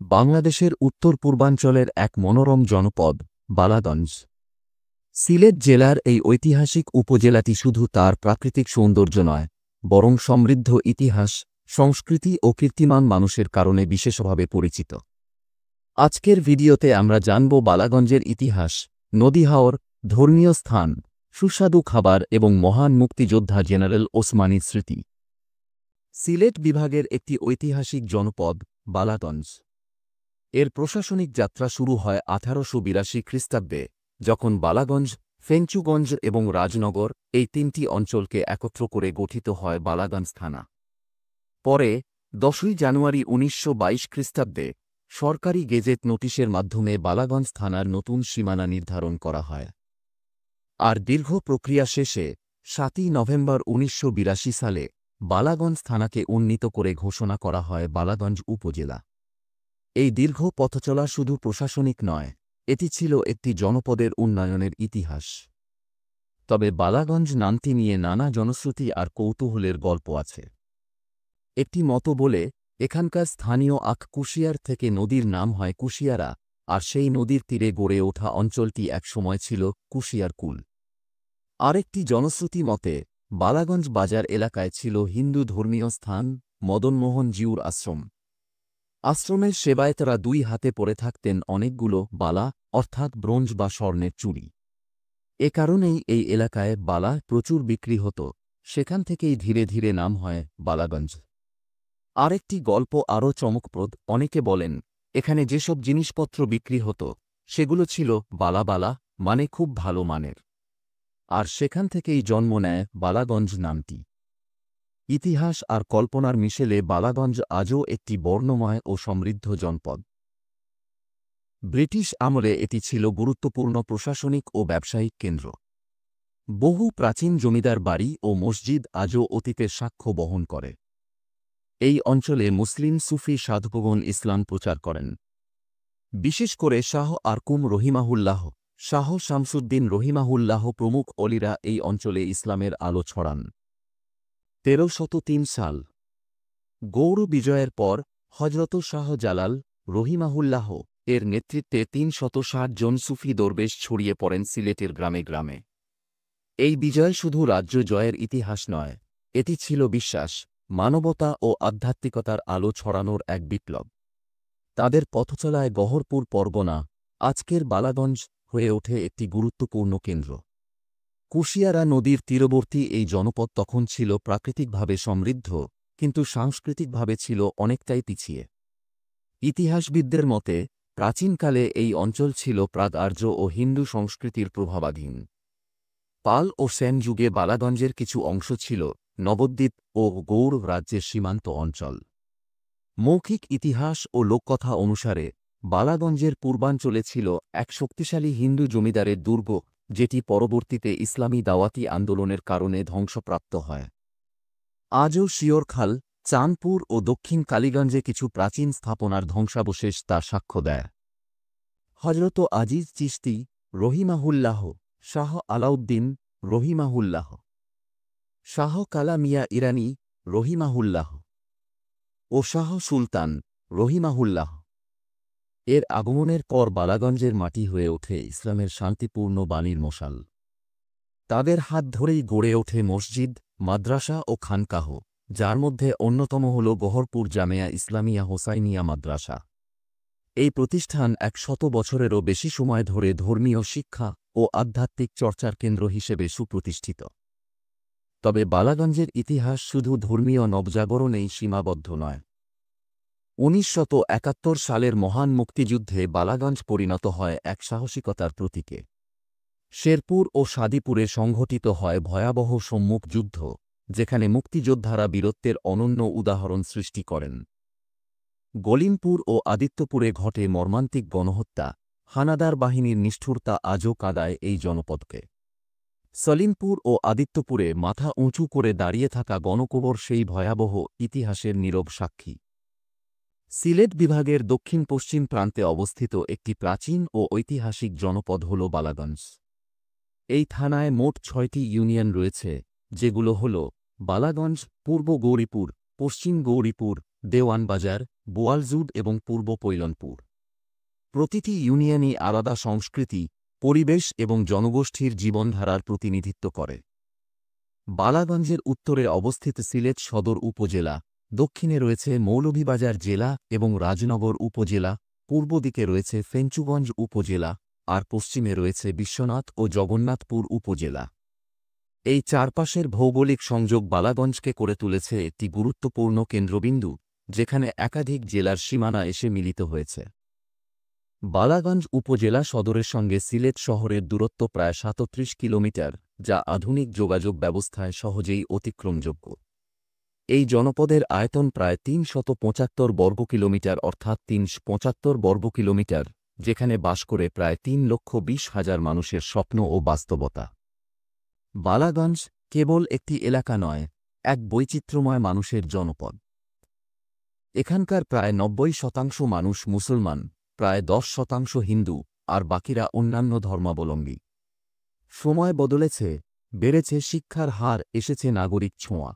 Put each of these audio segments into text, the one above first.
বাংলাদেশের উত্তর পূর্বাঞ্চলের এক মনোরম জনপদ বালাগঞ্জ। সিলেট জেলার এই ঐতিহাসিক উপজেলাটি শুধু তার প্রাকৃতিক সৌন্দর্য নয়, বরং সমৃদ্ধ ইতিহাস, সংস্কৃতি ও কীর্তিমান মানুষের কারণে বিশেষভাবে পরিচিত। আজকের ভিডিওতে আমরা জানব বালাগঞ্জের ইতিহাস, নদী হাওর, ধর্মীয় স্থান, সুস্বাদু খাবার এবং মহান মুক্তিযোদ্ধা জেনারেল ওসমানীর স্মৃতি। সিলেট বিভাগের একটি ঐতিহাসিক জনপদ বালাগঞ্জ। এর প্রশাসনিক যাত্রা শুরু হয় 1882 খ্রিস্টাব্দে, যখন বালাগঞ্জ, ফেঞ্চুগঞ্জ এবং রাজনগর এই তিনটি অঞ্চলকে একত্র করে গঠিত হয় বালাগঞ্জ থানা। পরে 10ই জানুয়ারি 1922 খ্রিস্টাব্দে সরকারি গেজেট নোটিশের মাধ্যমে বালাগঞ্জ থানার নতুন সীমানা নির্ধারণ করা হয়। আর দীর্ঘ প্রক্রিয়া শেষে 7ই নভেম্বর 1982 সালে বালাগঞ্জ থানাকে উন্নীত করে ঘোষণা করা হয় বালাগঞ্জ উপজেলা। এই দীর্ঘ পথচলা শুধু প্রশাসনিক নয়, এটি ছিল একটি জনপদের উন্নয়নের ইতিহাস। তবে বালাগঞ্জ নামটি নিয়ে নানা জনশ্রুতি আর কৌতূহলের গল্প আছে। একটি মত বলে এখানকার স্থানীয় কুশিয়ার থেকে নদীর নাম হয় কুশিয়ারা, আর সেই নদীর তীরে গড়ে ওঠা অঞ্চলটি একসময় ছিল কুশিয়ার কুল। আরেকটি জনশ্রুতি মতে বালাগঞ্জ বাজার এলাকায় ছিল হিন্দু ধর্মীয় স্থান মদনমোহন জিউর আশ্রম। আশ্রমের সেবায়েতরা 2 হাতে পরে থাকতেন অনেকগুলো বালা, অর্থাৎ ব্রোঞ্জ বা স্বর্ণের চুড়ি। এ কারণেই এই এলাকায় বালা প্রচুর বিক্রি হতো, সেখান থেকেই ধীরে ধীরে নাম হয় বালাগঞ্জ। আরেকটি গল্প আরও চমকপ্রদ। অনেকে বলেন এখানে যেসব জিনিসপত্র বিক্রি হতো সেগুলো ছিল বালা, মানে খুব ভালো মানের। আর সেখান থেকেই জন্ম নেয় বালাগঞ্জ নামটি। ইতিহাস আর কল্পনার মিশেলে বালাগঞ্জ আজও একটি বর্ণময় ও সমৃদ্ধ জনপদ। ব্রিটিশ আমলে এটি ছিল গুরুত্বপূর্ণ প্রশাসনিক ও ব্যবসায়িক কেন্দ্র। বহু প্রাচীন জমিদার বাড়ি ও মসজিদ আজও অতীতের সাক্ষ্য বহন করে। এই অঞ্চলে মুসলিম সুফি সাধুগণ ইসলাম প্রচার করেন। বিশেষ করে শাহ আরকুম রহিমাহুল্লাহ, শাহ শামসুদ্দিন রহিমাহুল্লাহ প্রমুখ অলিরা এই অঞ্চলে ইসলামের আলো ছড়ান। 1303 সাল গৌড় বিজয়ের পর হজরত শাহ জালাল রহিমাহুল্লাহ এর নেতৃত্বে 360 জন সুফি দরবেশ ছড়িয়ে পড়েন সিলেটের গ্রামে গ্রামে। এই বিজয় শুধু রাজ্য জয়ের ইতিহাস নয়, এটি ছিল বিশ্বাস, মানবতা ও আধ্যাত্মিকতার আলো ছড়ানোর এক বিপ্লব। তাদের পথচলায় গহরপুর পরগনা, আজকের বালাগঞ্জ, হয়ে ওঠে একটি গুরুত্বপূর্ণ কেন্দ্র। কুশিয়ারা নদীর তীরবর্তী এই জনপদ তখন ছিল প্রাকৃতিকভাবে সমৃদ্ধ, কিন্তু সাংস্কৃতিকভাবে ছিল অনেকটাই পিছিয়ে। ইতিহাসবিদদের মতে প্রাচীনকালে এই অঞ্চল ছিল প্রাগ আর্য ও হিন্দু সংস্কৃতির প্রভাবাধীন। পাল ও সেন যুগে বালাগঞ্জের কিছু অংশ ছিল নবদ্বীপ ও গৌড় রাজ্যের সীমান্ত অঞ্চল। মৌখিক ইতিহাস ও লোককথা অনুসারে বালাগঞ্জের পূর্বাঞ্চলে ছিল এক শক্তিশালী হিন্দু জমিদারের দুর্গ, যেটি পরবর্তীতে ইসলামী দাওয়াতি আন্দোলনের কারণে ধ্বংসপ্রাপ্ত হয়। আজও শিওরখাল, চাঁদপুর ও দক্ষিণ কালীগঞ্জে কিছু প্রাচীন স্থাপনার ধ্বংসাবশেষ তা সাক্ষ্য দেয়। হজরত আজিজ চিশতি রহিমাহুল্লাহ, শাহ আলাউদ্দিন রহিমাহুল্লাহ, শাহ কালা মিয়া ইরানি রহিমাহুল্লাহ ও শাহ সুলতান রহিমাহুল্লাহ এর আগমনের পর বালাগঞ্জের মাটি হয়ে ওঠে ইসলামের শান্তিপূর্ণ বাণীর মশাল। তাদের হাত ধরেই গড়ে ওঠে মসজিদ, মাদ্রাসা ও খানকাহ, যার মধ্যে অন্যতম হল গহরপুর জামেয়া ইসলামিয়া হোসাইনিয়া মাদ্রাসা। এই প্রতিষ্ঠান 100 বছরেরও বেশি সময় ধরে ধর্মীয় শিক্ষা ও আধ্যাত্মিক চর্চার কেন্দ্র হিসেবে সুপ্রতিষ্ঠিত। তবে বালাগঞ্জের ইতিহাস শুধু ধর্মীয় নবজাগরণেই সীমাবদ্ধ নয়। 1971 সালের মহান মুক্তিযুদ্ধে বালাগঞ্জ পরিণত হয় এক সাহসিকতার প্রতীকে। শেরপুর ও সাদিপুরে সংঘটিত হয় ভয়াবহ সম্মুখ যুদ্ধ, যেখানে মুক্তিযোদ্ধারা বীরত্বের অনন্য উদাহরণ সৃষ্টি করেন। গলিমপুর ও আদিত্যপুরে ঘটে মর্মান্তিক গণহত্যা, হানাদার বাহিনীর নিষ্ঠুরতা আজও কাঁদায় এই জনপদকে। সলিমপুর ও আদিত্যপুরে মাথা উঁচু করে দাঁড়িয়ে থাকা গণকবর সেই ভয়াবহ ইতিহাসের নীরব সাক্ষী। সিলেট বিভাগের দক্ষিণ পশ্চিম প্রান্তে অবস্থিত একটি প্রাচীন ও ঐতিহাসিক জনপদ হল বালাগঞ্জ। এই থানায় মোট 6টি ইউনিয়ন রয়েছে, যেগুলো হল বালাগঞ্জ, পূর্ব গৌরীপুর, পশ্চিম গৌরীপুর, দেওয়ানবাজার, বোয়ালজুড এবং পূর্ব পৈলনপুর। প্রতিটি ইউনিয়নই আলাদা সংস্কৃতি, পরিবেশ এবং জনগোষ্ঠীর জীবনধারার প্রতিনিধিত্ব করে। বালাগঞ্জের উত্তরে অবস্থিত সিলেট সদর উপজেলা, দক্ষিণে রয়েছে মৌলভীবাজার জেলা এবং রাজনগর উপজেলা, পূর্ব দিকে রয়েছে ফেঞ্চুগঞ্জ উপজেলা, আর পশ্চিমে রয়েছে বিশ্বনাথ ও জগন্নাথপুর উপজেলা। এই চারপাশের ভৌগোলিক সংযোগ বালাগঞ্জকে করে তুলেছে একটি গুরুত্বপূর্ণ কেন্দ্রবিন্দু, যেখানে একাধিক জেলার সীমানা এসে মিলিত হয়েছে। বালাগঞ্জ উপজেলা সদরের সঙ্গে সিলেট শহরের দূরত্ব প্রায় ৩৭ কিলোমিটার, যা আধুনিক যোগাযোগ ব্যবস্থায় সহজেই অতিক্রমযোগ্য। এই জনপদের আয়তন প্রায় ৩৭৫ বর্গ কিলোমিটার অর্থাৎ ৩৭৫ বর্গ কিলোমিটার, যেখানে বাস করে প্রায় ৩,২০,০০০ মানুষের স্বপ্ন ও বাস্তবতা। বালাগঞ্জ কেবল একটি এলাকা নয়, এক বৈচিত্র্যময় মানুষের জনপদ। এখানকার প্রায় ৯০% মানুষ মুসলমান, প্রায় ১০% হিন্দু, আর বাকিরা অন্যান্য ধর্মাবলম্বী। সময় বদলেছে, বেড়েছে শিক্ষার হার, এসেছে নাগরিক ছোঁয়া।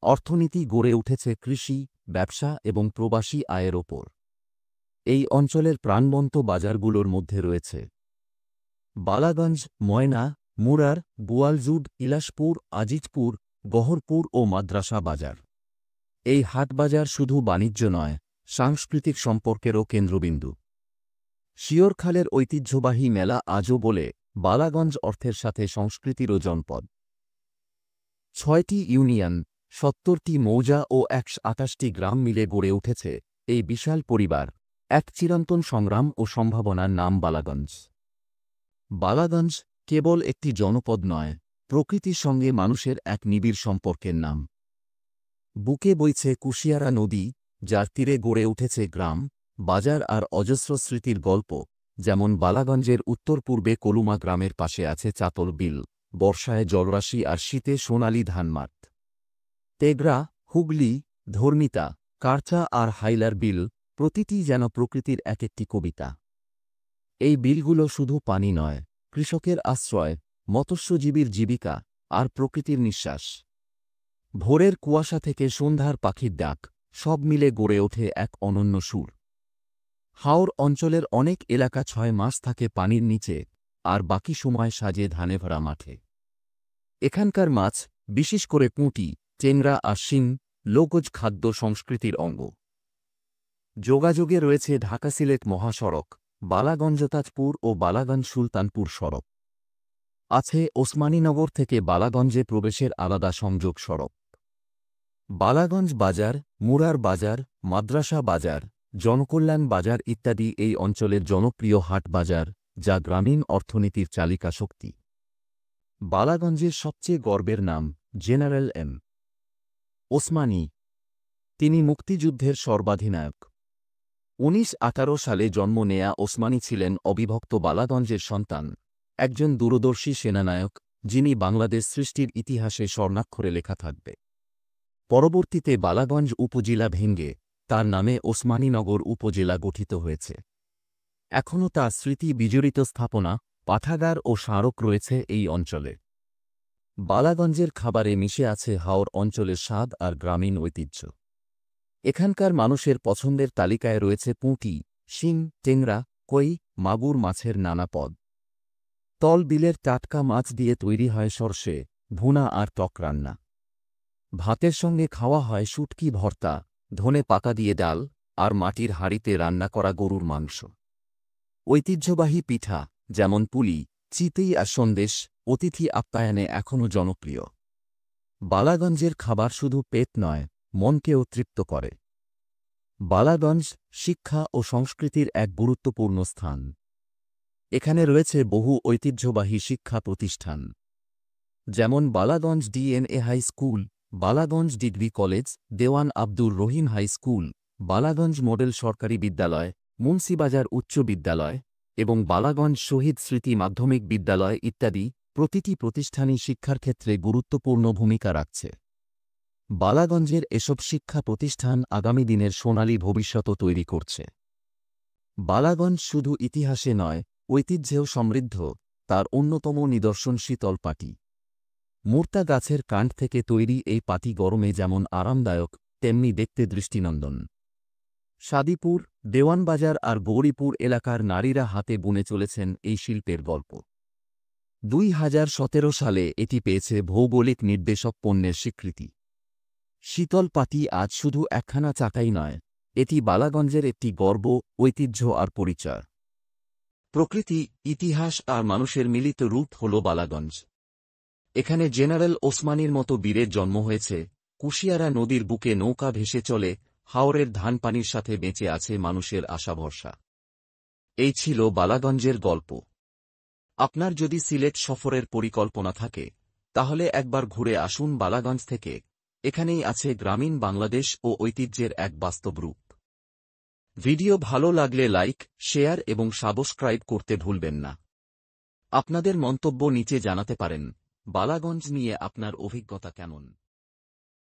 অর্থনীতি গড়ে উঠেছে কৃষি, ব্যবসা এবং প্রবাসী আয়ের ওপর। এই অঞ্চলের প্রাণবন্ত বাজারগুলোর মধ্যে রয়েছে বালাগঞ্জ, ময়না, মুরার, বোয়ালজুড, ইলাসপুর, আজিজপুর, গহরপুর ও মাদ্রাসা বাজার। এই হাটবাজার শুধু বাণিজ্য নয়, সাংস্কৃতিক সম্পর্কেরও কেন্দ্রবিন্দু। শিওরখালের ঐতিহ্যবাহী মেলা আজও বলে, বালাগঞ্জ অর্থের সাথে সংস্কৃতিরও জনপদ। ৬টি ইউনিয়ন, ৭০টি মৌজা ও ১২৮টি গ্রাম মিলে গড়ে উঠেছে এই বিশাল পরিবার, এক চিরন্তন সংগ্রাম ও সম্ভাবনার নাম বালাগঞ্জ। বালাগঞ্জ কেবল একটি জনপদ নয়, প্রকৃতির সঙ্গে মানুষের এক নিবিড় সম্পর্কের নাম। বুকে বইছে কুশিয়ারা নদী, যার তীরে গড়ে উঠেছে গ্রাম, বাজার আর অজস্র স্মৃতির গল্প, যেমন বালাগঞ্জের উত্তর পূর্বে কলুমা গ্রামের পাশে আছে চাতল বিল, বর্ষায় জলরাশি আর শীতে সোনালি ধানমাঠ। তেগরা, হুগলি, ধর্মিতা, কারচা আর হাইলার বিল, প্রতিটি যেন প্রকৃতির এক একটি কবিতা। এই বিলগুলো শুধু পানি নয়, কৃষকের আশ্রয়, মৎস্যজীবীর জীবিকা, আর প্রকৃতির নিঃশ্বাস। ভোরের কুয়াশা থেকে সন্ধ্যার পাখির ডাক, সব মিলে গড়ে ওঠে এক অনন্য সুর। হাওর অঞ্চলের অনেক এলাকা ৬ মাস থাকে পানির নিচে, আর বাকি সময় সাজে ধানে ভরা মাঠে। এখানকার মাছ, বিশেষ করে পুঁটি, চেংড়া আর শিং, লোকজ খাদ্য সংস্কৃতির অঙ্গ। যোগাযোগে রয়েছে ঢাকা-সিলেট মহাসড়ক, বালাগঞ্জ-তাজপুর ও বালাগঞ্জ-সুলতানপুর সড়ক। আছে ওসমানীনগর থেকে বালাগঞ্জে প্রবেশের আলাদা সংযোগ সড়ক। বালাগঞ্জ বাজার, মুরার বাজার, মাদ্রাসা বাজার, জনকল্যাণ বাজার ইত্যাদি এই অঞ্চলের জনপ্রিয় হাট বাজার, যা গ্রামীণ অর্থনীতির চালিকা শক্তি। বালাগঞ্জের সবচেয়ে গর্বের নাম জেনারেল এম ওসমানী। তিনি মুক্তিযুদ্ধের সর্বাধিনায়ক। ১৯১৮ সালে জন্ম নেয়া ওসমানী ছিলেন অবিভক্ত বালাগঞ্জের সন্তান, একজন দূরদর্শী সেনানায়ক, যিনি বাংলাদেশ সৃষ্টির ইতিহাসে স্বর্ণাক্ষরে লেখা থাকবে। পরবর্তীতে বালাগঞ্জ উপজেলা ভেঙে তার নামে ওসমানীনগর উপজেলা গঠিত হয়েছে। এখনও তার স্মৃতি বিজড়িত স্থাপনা, পাঠাগার ও স্মারক রয়েছে এই অঞ্চলে। বালাগঞ্জের খাবারে মিশে আছে হাওর অঞ্চলের স্বাদ আর গ্রামীণ ঐতিহ্য। এখানকার মানুষের পছন্দের তালিকায় রয়েছে পুঁটি, শিং, টেংরা, কই, মাগুর মাছের নানা পদ। তল বিলের টাটকা মাছ দিয়ে তৈরি হয় সরষে, ভুনা আর টক রান্না। ভাতের সঙ্গে খাওয়া হয় শুটকি ভর্তা, ধনে পাতা দিয়ে ডাল, আর মাটির হাঁড়িতে রান্না করা গরুর মাংস। ঐতিহ্যবাহী পিঠা, যেমন পুলি, চিতই আর সন্দেশ, অতিথি আপ্যায়নে এখনও জনপ্রিয়। বালাগঞ্জের খাবার শুধু পেট নয়, মনকেও তৃপ্ত করে। বালাগঞ্জ শিক্ষা ও সংস্কৃতির এক গুরুত্বপূর্ণ স্থান। এখানে রয়েছে বহু ঐতিহ্যবাহী শিক্ষা প্রতিষ্ঠান, যেমন Balaganj DNA high school, Balaganj degree college, Dewan Abdur Rahim high school, Balaganj model সরকারি বিদ্যালয়, মুন্সিবাজার উচ্চ বিদ্যালয় এবং বালাগঞ্জ শহীদ স্মৃতি মাধ্যমিক বিদ্যালয় ইত্যাদি। প্রতিটি প্রতিষ্ঠানই শিক্ষার ক্ষেত্রে গুরুত্বপূর্ণ ভূমিকা রাখছে। বালাগঞ্জের এসব শিক্ষা প্রতিষ্ঠান আগামী দিনের সোনালী ভবিষ্যৎ তৈরি করছে। বালাগঞ্জ শুধু ইতিহাসে নয়, ঐতিহ্যেও সমৃদ্ধ। তার অন্যতম নিদর্শন শীতল পাটি। মুর্তা গাছের কাণ্ড থেকে তৈরি এই পাটি গরমে যেমন আরামদায়ক, তেমনি দেখতে দৃষ্টিনন্দন। সাদিপুর, দেওয়ানবাজার আর গৌরীপুর এলাকার নারীরা হাতে বুনে চলেছেন এই শিল্পের গল্প। 2017 সালে এটি পেয়েছে ভৌগোলিক নির্দেশক পণ্যের স্বীকৃতি। শীতল পাটি আজ শুধু একখানা চাকাই নয়, এটি বালাগঞ্জের একটি গর্ব, ঐতিহ্য আর পরিচয়। প্রকৃতি, ইতিহাস আর মানুষের মিলিত রূপ হল বালাগঞ্জ। এখানে জেনারেল ওসমানীর মতো বীরের জন্ম হয়েছে, কুশিয়ারা নদীর বুকে নৌকা ভেসে চলে, হাওরের ধানপানির সাথে বেঁচে আছে মানুষের আশা ভরসা। এই ছিল বালাগঞ্জের গল্প। আপনার যদি সিলেট সফরের পরিকল্পনা থাকে, তাহলে একবার ঘুরে আসুন বালাগঞ্জ থেকে। এখানেই আছে গ্রামীণ বাংলাদেশ ও ঐতিহ্যের এক বাস্তব রূপ। ভিডিও ভালো লাগলে লাইক, শেয়ার এবং সাবস্ক্রাইব করতে ভুলবেন না। আপনাদের মন্তব্য নিচে জানাতে পারেন। বালাগঞ্জ নিয়ে আপনার অভিজ্ঞতা কেমন?